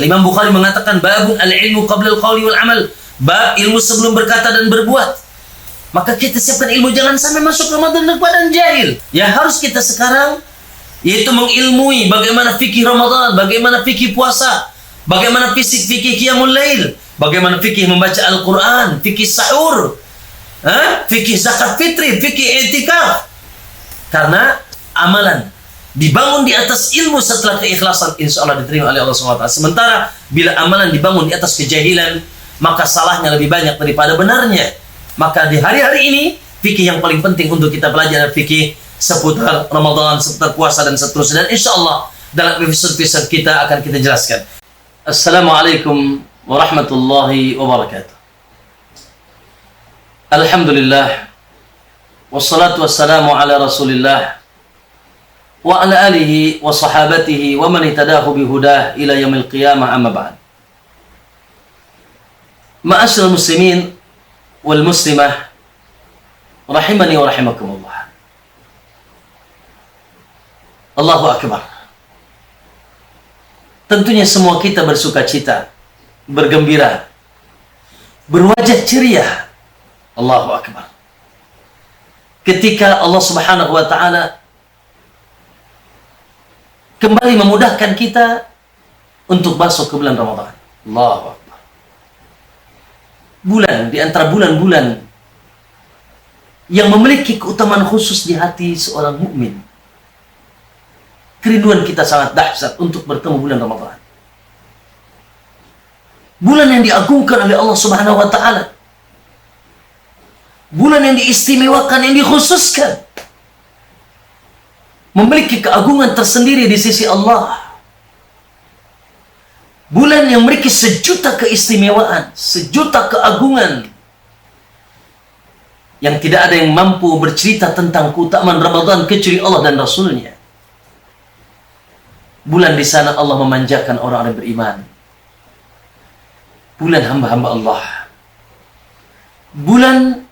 Imam Bukhari mengatakan babun al-ilmu qabla al-qawli wal amal. Bab ilmu sebelum berkata dan berbuat. Maka kita siapkan ilmu, jangan sampai masuk Ramadan dalam keadaan jahil. Yang harus kita sekarang yaitu mengilmui bagaimana fikih Ramadan, bagaimana fikih puasa, bagaimana fikih qiyamul lail, bagaimana fikih membaca Al-Quran, fikih sahur, fikih zakat fitri, fikih i'tikaf. Karena amalan dibangun di atas ilmu setelah keikhlasan, insya Allah diterima oleh Allah SWT. Sementara bila amalan dibangun di atas kejahilan, maka salahnya lebih banyak daripada benarnya. Maka di hari-hari ini, fikih yang paling penting untuk kita belajar adalah fikih seputar Ramadan, seputar puasa dan seterusnya. Dan insya Allah dalam episode-episode kita akan kita jelaskan. Assalamualaikum warahmatullahi wabarakatuh. Alhamdulillah, wassalatu wassalamu ala rasulillah wa ala alihi wa sahabatihi wa man itadahu bihudah ila yaumil qiyamah, amma ba'd. Ma'asyiral muslimin wal muslimah rahimani wa rahimakumullah. Allahu akbar. Tentunya semua kita bersuka cita, bergembira, berwajah ceria. Allahu akbar. Ketika Allah Subhanahu wa taala kembali memudahkan kita untuk masuk ke bulan Ramadan. Allahu akbar. Bulan di antara bulan-bulan yang memiliki keutamaan khusus di hati seorang mukmin. Kerinduan kita sangat dahsyat untuk bertemu bulan Ramadan. Bulan yang diagungkan oleh Allah Subhanahu wa taala. Bulan yang diistimewakan, yang dikhususkan. Memiliki keagungan tersendiri di sisi Allah. Bulan yang memiliki sejuta keistimewaan, sejuta keagungan. Yang tidak ada yang mampu bercerita tentang keutamaan Ramadan kecuali Allah dan Rasulnya. Bulan di sana Allah memanjakan orang-orang beriman. Bulan hamba-hamba Allah. Bulan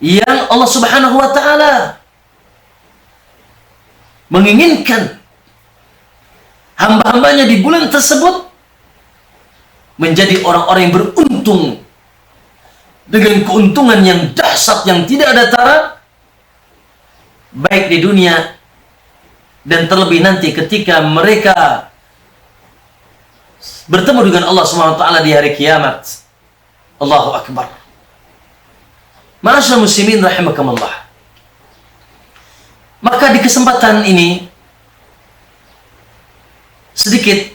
yang Allah Subhanahu wa taala menginginkan hamba-hambanya di bulan tersebut menjadi orang-orang yang beruntung dengan keuntungan yang dahsyat yang tidak ada tara, baik di dunia dan terlebih nanti ketika mereka bertemu dengan Allah Subhanahu wa taala di hari kiamat. Allahu akbar. Ma'asyiral muslimin rahimakumullah. Maka di kesempatan ini sedikit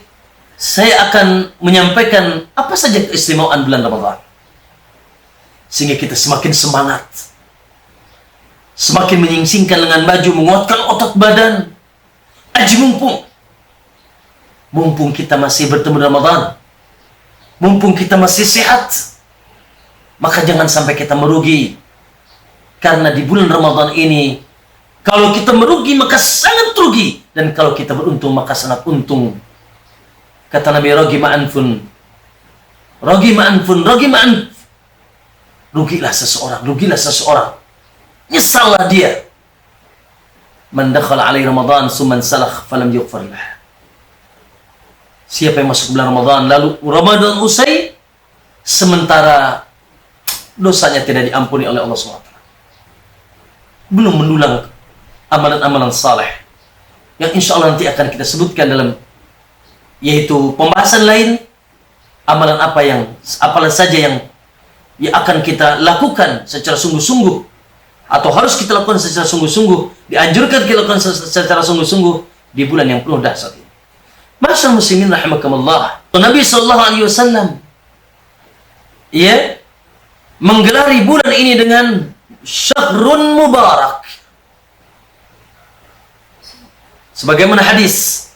saya akan menyampaikan apa saja keistimewaan bulan Ramadan, sehingga kita semakin semangat, semakin menyingsingkan lengan baju, menguatkan otot badan. Aji mumpung kita masih bertemu Ramadan, mumpung kita masih sehat, maka jangan sampai kita merugi. Karena di bulan Ramadan ini, kalau kita merugi maka sangat rugi, dan kalau kita beruntung maka sangat untung. Kata Nabi, rogi ma'anfun, rugilah seseorang, nyesallah dia. Man dakhala alaihi Ramadan summan salakh falam yughfar lah. Siapa yang masuk bulan Ramadan lalu Ramadan usai sementara dosanya tidak diampuni oleh Allah SWT, belum mendulang amalan-amalan saleh yang insya Allah nanti akan kita sebutkan dalam yaitu pembahasan lain, amalan apa saja yang akan kita lakukan secara sungguh-sungguh atau harus kita lakukan secara sungguh-sungguh, dianjurkan kita lakukan secara sungguh-sungguh di bulan yang penuh dahsyat ini. Ma'asyiral muslimin rahimakumullah. Nabi sallallahu alaihi wasallam menggelari bulan ini dengan syahrun mubarak. Sebagaimana hadis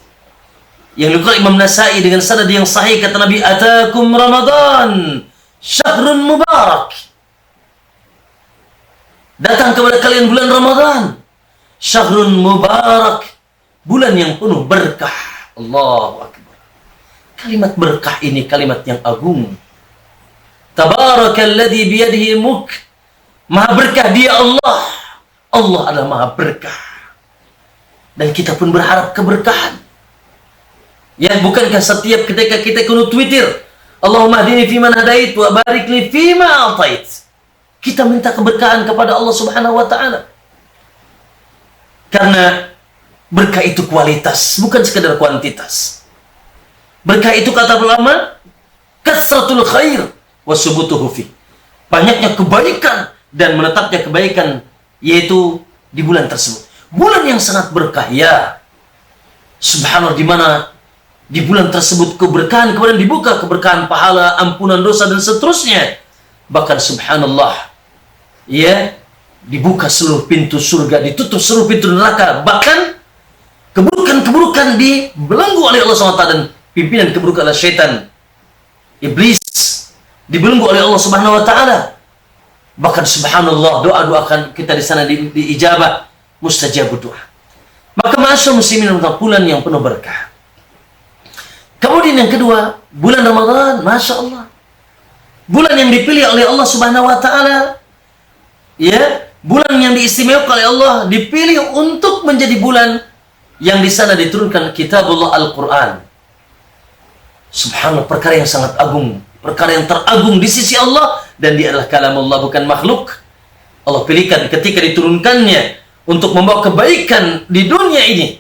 yang diriwayatkan Imam Nasa'i dengan sanad yang sahih, kata Nabi, atakum Ramadan syahrun mubarak. Datang kepada kalian bulan Ramadan, syahrun mubarak, bulan yang penuh berkah. Allahu akbar. Kalimat berkah ini kalimat yang agung. Tabarakalladzi biyadihi mulk. Maha berkah dia Allah. Allah adalah maha berkah. Dan kita pun berharap keberkahan. Ya, bukankah setiap ketika kita kunut witir, Allahumma hdini fiman hadait wa barik li fima atait. Kita minta keberkahan kepada Allah Subhanahu wa taala. Karena berkah itu kualitas, bukan sekedar kuantitas. Berkah itu kata ulama, kasratul khair wa subutuhu fi. Banyaknya kebaikan dan menetapnya kebaikan yaitu di bulan tersebut. Bulan yang sangat berkah, ya. Subhanallah, di mana di bulan tersebut keberkahan, kemudian dibuka keberkahan pahala, ampunan dosa dan seterusnya. Bahkan subhanallah, ya, dibuka seluruh pintu surga, ditutup seluruh pintu neraka. Bahkan keburukan-keburukan dibelenggu oleh Allah SWT, dan pimpinan keburukan adalah syaitan, iblis, dibelenggu oleh Allah Subhanahu wa taala. Bahkan subhanallah, doa-doa akan kita di sana diijabah, mustajab doa. Maka ma'asyar muslimin, bulan yang penuh berkah. Kemudian yang kedua, bulan Ramadan, Masya Allah, bulan yang dipilih oleh Allah Subhanahu wa taala, ya, bulan yang diistimewakan oleh Allah, dipilih untuk menjadi bulan yang di sana diturunkan kitabullah Al-Quran. Subhanallah, perkara yang sangat agung, perkara yang teragung di sisi Allah, dan dia adalah kalamullah, bukan makhluk. Allah pilihkan ketika diturunkannya untuk membawa kebaikan di dunia ini.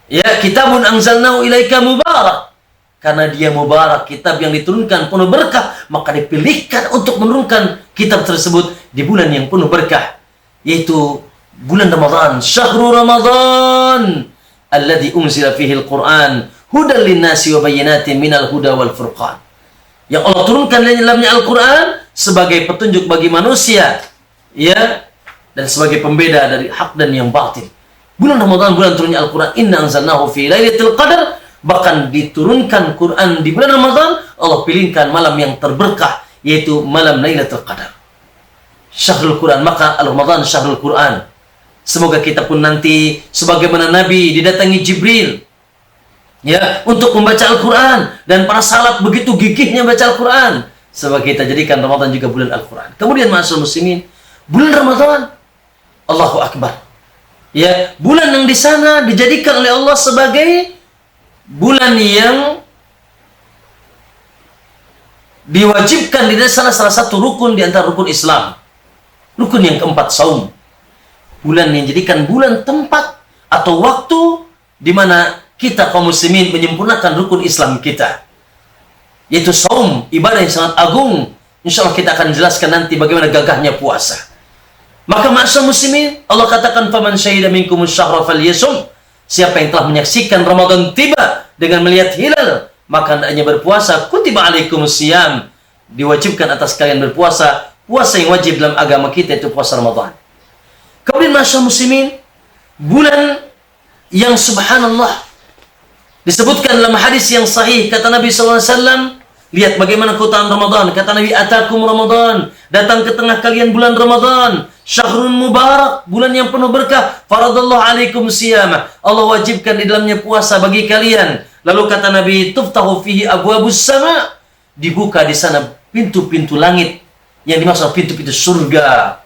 Ya, kitabun anzalnahu ilaika mubarak. Karena dia mubarak, kitab yang diturunkan penuh berkah, maka dipilihkan untuk menurunkan kitab tersebut di bulan yang penuh berkah, yaitu bulan Ramadan. Syahrul Ramadan alladzi unzila fihi al-Qur'an hudan lin-nasi wa bayyinatin minal huda wal furqan. Yang Allah turunkan di dalamnya Al-Qur'an sebagai petunjuk bagi manusia, ya, dan sebagai pembeda dari hak dan yang batil. Bulan Ramadan, bulan turunnya Al-Quran. Inna anzalnahu fi lailatul qadar. Bahkan diturunkan Quran di bulan Ramadan, Allah pilihkan malam yang terberkah, yaitu malam Lailatul Qadar. Syahrul Quran, maka Al-Ramadan syahrul Quran. Semoga kita pun nanti sebagaimana Nabi didatangi Jibril, ya, untuk membaca Al-Quran, dan para salaf begitu gigihnya baca Al-Quran. Semoga kita jadikan Ramadan juga bulan Al-Quran. Kemudian ma'asyiral muslimin, bulan Ramadan, Allahu Akbar, ya, bulan yang di sana dijadikan oleh Allah sebagai bulan yang diwajibkan di sana salah satu rukun di antara rukun Islam. Rukun yang keempat, saum. Bulan yang dijadikan bulan tempat atau waktu di mana kita kaum muslimin menyempurnakan rukun Islam kita, yaitu saum, ibadah yang sangat agung. Insyaallah kita akan jelaskan nanti bagaimana gagahnya puasa. Maka ma'asyar muslimin, Allah katakan, faman syahida minkumus syahra falyasum. Siapa yang telah menyaksikan Ramadan tiba dengan melihat hilal, maka hendaknya berpuasa. Kutiba alaikumus siyam. Diwajibkan atas kalian berpuasa. Puasa yang wajib dalam agama kita itu puasa Ramadan. Kemudian ma'asyar muslimin, bulan yang subhanallah disebutkan dalam hadis yang sahih, kata Nabi SAW, lihat bagaimana keutamaan Ramadan. Kata Nabi, atakum Ramadan, datang ke tengah kalian bulan Ramadan, syahrun mubarak, bulan yang penuh berkah, faradallahu alaikum siyamah, Allah wajibkan di dalamnya puasa bagi kalian. Lalu kata Nabi, tuftahu fihi abwabus sama, dibuka di sana pintu-pintu langit, yang dimaksud pintu-pintu surga.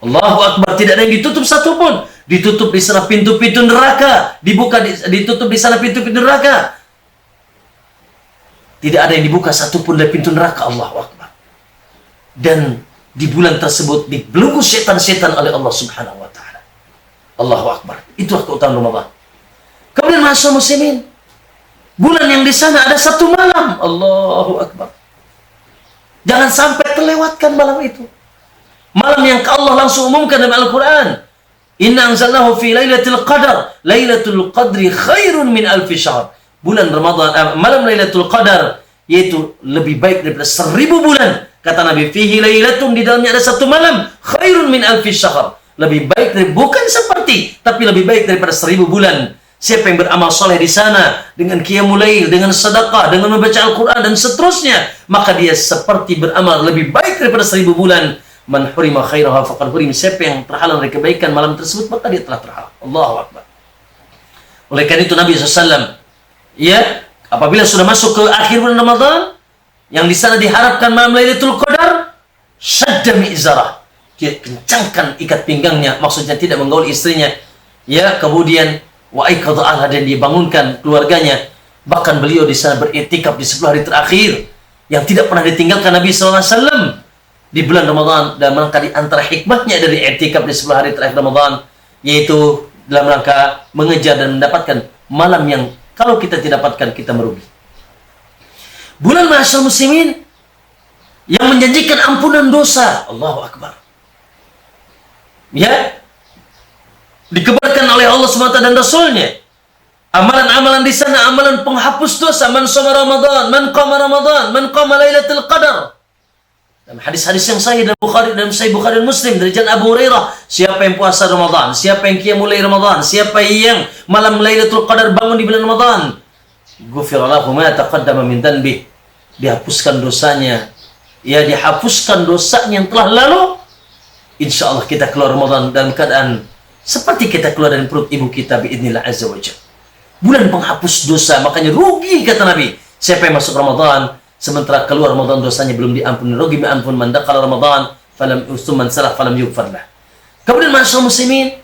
Allahu Akbar, tidak ada yang ditutup satupun. Ditutup di sana pintu-pintu neraka, ditutup di sana pintu-pintu neraka. Tidak ada yang dibuka satupun dari pintu neraka. Allahu Akbar. Dan di bulan tersebut dibelenggu setan-setan oleh Allah Subhanahu wa taala. Allahu Akbar. Itulah keutamaan Ramadan. Kemudian ma'asyar muslimin, bulan yang di sana ada satu malam. Allahu Akbar. Jangan sampai terlewatkan malam itu. Malam yang Allah langsung umumkan dalam Al-Quran. Inna anzalnahu fi lailatul qadar. Lailatul qadri khairun min alfi syahr. Bulan Ramadan, malam Lailatul Qadar, yaitu lebih baik daripada 1000 bulan. Kata Nabi, fihi lailatun, di dalamnya ada satu malam, khairun min alfi syahr. Lebih baik dari, bukan seperti, tapi lebih baik daripada 1000 bulan. Siapa yang beramal soleh di sana, dengan qiyamul lail, dengan sedekah, dengan membaca Al-Quran, dan seterusnya, maka dia seperti beramal lebih baik daripada 1000 bulan. Man hurima khairaha faqad hurim. Siapa yang terhalang dari kebaikan malam tersebut, maka dia telah terhalang. Allahu Akbar. Oleh karena itu Nabi SAW, ya, apabila sudah masuk ke akhir bulan Ramadan, yang di sana diharapkan malam Lailatul Qadar, syadda mi'zarah, dia kencangkan ikat pinggangnya, maksudnya tidak menggaul istrinya, ya, kemudian wa aikadha, dan dia bangunkan keluarganya, Bahkan beliau di sana beriktikaf di 10 hari terakhir yang tidak pernah ditinggalkan Nabi SAW di bulan Ramadan, dalam rangka di antara hikmahnya dari iktikaf di 10 hari terakhir Ramadan, yaitu dalam rangka mengejar dan mendapatkan malam yang kalau kita tidak dapatkan kita merugi. Bulan Ma'asyar muslimin yang menjanjikan ampunan dosa. Allahu Akbar. Ya, dikebarkan oleh Allah SWT dan Rasulnya. Amalan-amalan di sana, amalan penghapus dosa. Man shoma Ramadan, man qama Ramadan, man qama Lailatul Qadar. Dalam hadis-hadis yang sahih dalam Bukhari, dalam Sahih Bukhari dan Muslim dari jalan Abu Hurairah, siapa yang puasa Ramadan, siapa yang qiyamul lail Ramadan, siapa yang malam Lailatul Qadar bangun di bulan Ramadan, ghufira lahu ma taqaddama min dhanbi. Dihapuskan dosanya. Ya, dihapuskan dosanya yang telah lalu. Insyaallah kita keluar Ramadan dalam keadaan seperti kita keluar dari perut ibu kita biidznillah azza wajalla. Bulan penghapus dosa, makanya rugi kata Nabi. Siapa yang masuk Ramadan sementara keluar Ramadan dosanya belum diampuni, rugi ma'ampun man dakhala Ramadan falam man salaf falam yughfar lah. Kemudian masyaallah muslimin,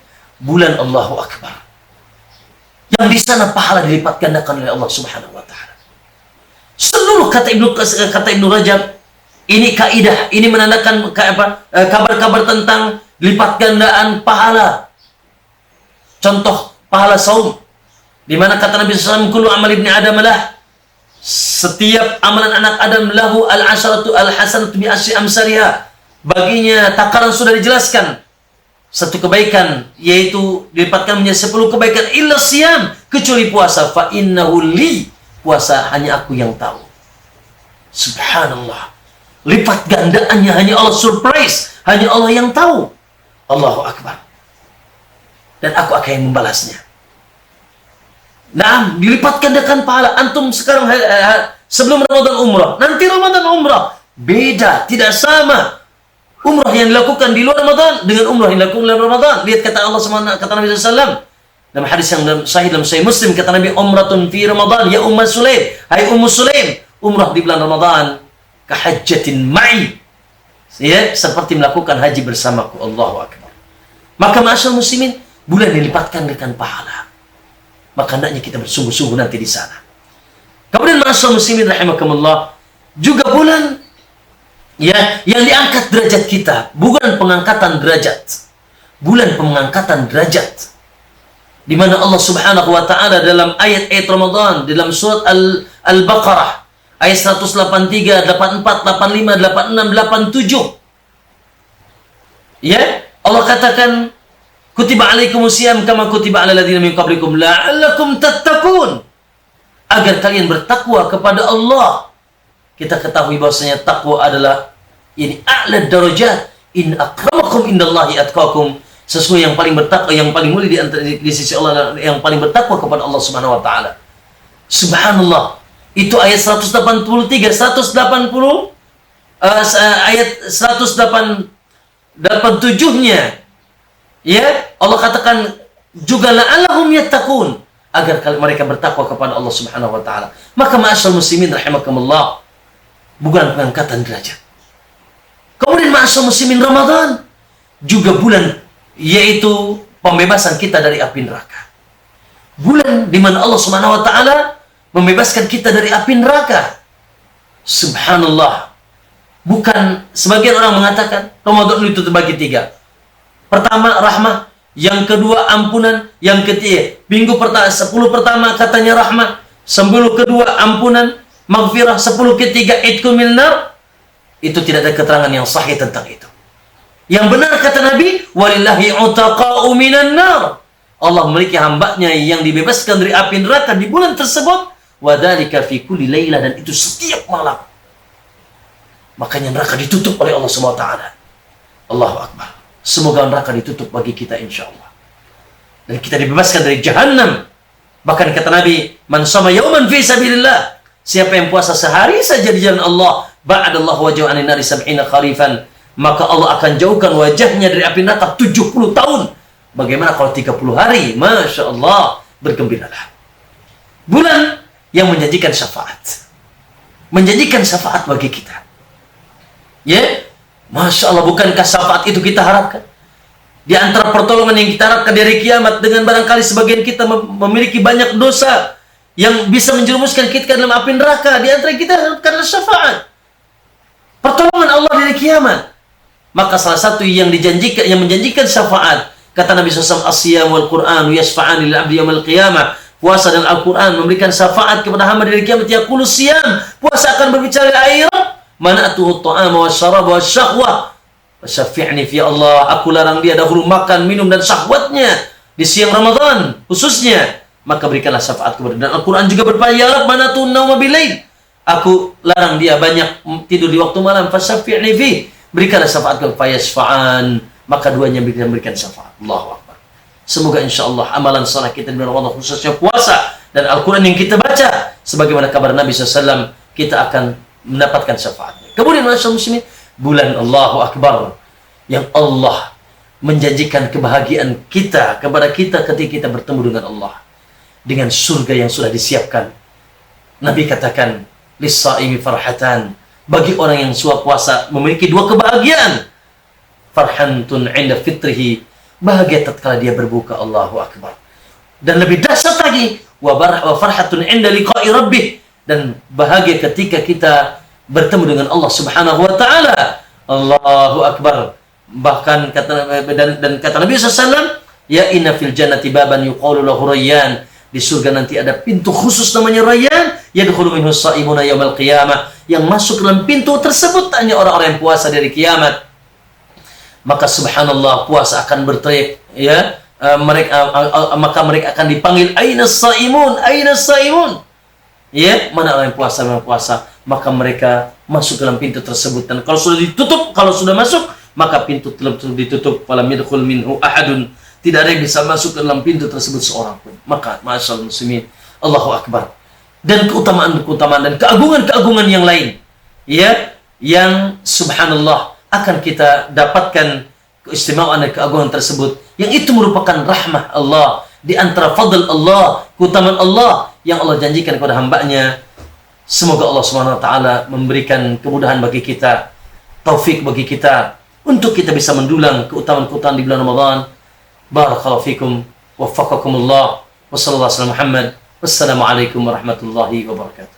bulan Allahu Akbar. Yang di sana pahala dilipat gandakan oleh Allah Subhanahu wa taala. Seluruh kata Ibnu Rajab, ini kaidah, ini menandakan kabar-kabar tentang lipat gandaan pahala. Contoh pahala saum, di mana kata Nabi SAW, kullu amal ibni Adam lah, setiap amalan anak Adam lahu al-asharatu al-hasanatu bi asyri amsariha. Baginya takaran sudah dijelaskan. Satu kebaikan yaitu dilipatkan menjadi 10 kebaikan illa siyam, kecuali puasa. Fa innahu li, puasa hanya aku yang tahu. Subhanallah. Lipat gandaannya hanya Allah, surprise, hanya Allah yang tahu. Allahu Akbar. Dan aku akan yang membalasnya. Nah, dilipat gandakan pahala. Antum sekarang sebelum Ramadan umrah, nanti Ramadan umrah, beda, tidak sama. Umrah yang dilakukan di luar Ramadan dengan umrah yang dilakukan di dalam Ramadan. Lihat kata Allah SWT, kata Nabi SAW dalam hadis yang sahih dalam Sahih Muslim, kata Nabi, umratun fi Ramadan ya Ummu Sulaim, hai Ummu Sulaim, umrah di bulan Ramadan kahajjatin ma'i, ya, seperti melakukan haji bersamaku. Allahu Akbar. Maka masyaallah muslimin, bulan dilipatkan dengan pahala. Maka hendaknya kita bersungguh-sungguh nanti di sana. Kemudian masyaallah muslimin rahimakumullah, juga bulan ya yang diangkat derajat kita, bukan pengangkatan derajat. Bulan pengangkatan derajat. Di mana Allah Subhanahu wa taala dalam ayat-ayat Ramadan dalam surat Al-Baqarah ayat 183, 84, 85, 86, 87. Ya, Allah katakan, kutiba alaikumusiyam kama kutiba alal ladzina min qablikum la'allakum tattaqun. Agar kalian bertakwa kepada Allah. Kita ketahui bahwasanya takwa adalah ini a'la darajat. In akramakum indallahi atqakum. Sesuatu yang paling bertakwa, yang paling mulia di sisi Allah, yang paling bertakwa kepada Allah Subhanahu wa taala. Subhanallah. Itu ayat 183, 180 ayat 187-nya. Ya, Allah katakan juga la'allahum yattaqun, agar mereka bertakwa kepada Allah Subhanahu wa taala. Maka ma'asyal muslimin rahimakumullah, bukan pengangkatan derajat. Kemudian ma'asyal muslimin, Ramadan juga bulan yaitu pembebasan kita dari api neraka. Bulan di mana Allah Subhanahu wa taala membebaskan kita dari api neraka. Subhanallah. Bukan sebagian orang mengatakan Ramadan itu terbagi 3. Pertama rahmah, yang kedua ampunan, yang ketiga minggu pertama 10 pertama katanya rahmah, 10 kedua ampunan, maghfirah, 10 ketiga itqun minan nar. Itu tidak ada keterangan yang sahih tentang itu. Yang benar kata Nabi, walillahi utaqa'u minan nar. Allah memiliki hambanya yang dibebaskan dari api neraka di bulan tersebut. Wadzalika fi kulli lailah, dan itu setiap malam. Makanya neraka ditutup oleh Allah Subhanahu wa taala. Allahu Akbar. Semoga neraka ditutup bagi kita insyaallah. Dan kita dibebaskan dari jahannam. Bahkan kata Nabi, man shama yauman fi sabilillah, siapa yang puasa sehari saja di jalan Allah, ba'adallahu wajhahu 'anil nari 70 kharifan, maka Allah akan jauhkan wajahnya dari api neraka 70 tahun. Bagaimana kalau 30 hari? Masya Allah, bergembiralah. Bulan yang menjanjikan syafaat. Menjanjikan syafaat bagi kita. Ya, Masya Allah, bukankah syafaat itu kita harapkan? Di antara pertolongan yang kita harapkan dari kiamat, dengan barangkali sebagian kita memiliki banyak dosa yang bisa menjerumuskan kita dalam api neraka. Di antara kita adalah syafaat, pertolongan Allah di hari kiamat. Maka salah satu yang menjanjikan syafaat, kata Nabi SAW, as-siyam wal Qur'an yashfa'ani lil 'abdi yaumil qiyamah. Puasa dan Al-Quran memberikan syafaat kepada hamba di hari kiamat. Yaqulu siyam, puasa akan berbicara ayat, mana'atuhu at-ta'ama wasyarab wasyahwah wasyafi'ni fi Allah. Aku larang dia dahulu makan, minum dan syahwatnya di siang Ramadan khususnya, maka berikanlah syafaat kepada. Dan Al-Quran juga berfirman, ya Rabb mana'atuhu an-nawma bilail. Aku larang dia banyak tidur di waktu malam, fasyafi'ni fi, berikanlah syafaat kepada yashfa'an, maka duanya berikan syafaat. Allahu Akbar. Semoga insyaallah amalan salat kita di bulan Ramadan, khususnya puasa dan Al-Quran yang kita baca, sebagaimana kabar Nabi SAW, kita akan mendapatkan syafaatnya. Kemudian masyaallah muslimin, bulan Allahu Akbar, yang Allah menjanjikan kebahagiaan kita kepada kita ketika kita bertemu dengan Allah, dengan surga yang sudah disiapkan. Nabi katakan, lis-shaimi farhatan, bagi orang yang puasa memiliki dua kebahagiaan. Farhantun 'inda fitrihi, bahagia tatkala dia berbuka. Allahu Akbar. Dan lebih dahsyat lagi, wa farhatun 'inda liqa'i rabbih, dan bahagia ketika kita bertemu dengan Allah Subhanahu wa taala. Allahu Akbar. Bahkan kata Nabi SAW, ya inna fil jannati baban yuqalu lahu rayyan, di surga nanti ada pintu khusus namanya Rayyan, yadkhulu minhu as-shaimuna yaumal qiyamah, yang masuk dalam pintu tersebut hanya orang-orang yang puasa dari kiamat. Maka subhanallah, puasa akan berteriak, ya, maka mereka akan dipanggil, aina as-shaimun, aina as-shaimun, ya, mana orang yang puasa, mana puasa. Maka mereka masuk dalam pintu tersebut, dan kalau sudah ditutup, kalau sudah masuk, maka pintu telah ditutup. Falam yadkhul minhu ahadun, tidak ada yang bisa masuk ke dalam pintu tersebut seorang pun. Maka masyaallah muslimin, Allahu Akbar. Dan keutamaan dan keagungan yang lain, ya, yang subhanallah akan kita dapatkan keistimewaan dan keagungan tersebut, yang itu merupakan rahmah Allah, di antara fadl Allah, keutamaan Allah yang Allah janjikan kepada hambanya. Semoga Allah Subhanahu wa taala memberikan kemudahan bagi kita, taufik bagi kita, untuk kita bisa mendulang keutamaan-keutamaan di bulan Ramadan. Barakallahu fikum, waffaqakumullah, wa sallallahu alaihi wasallam Muhammad. Wassalamualaikum warahmatullahi wabarakatuh.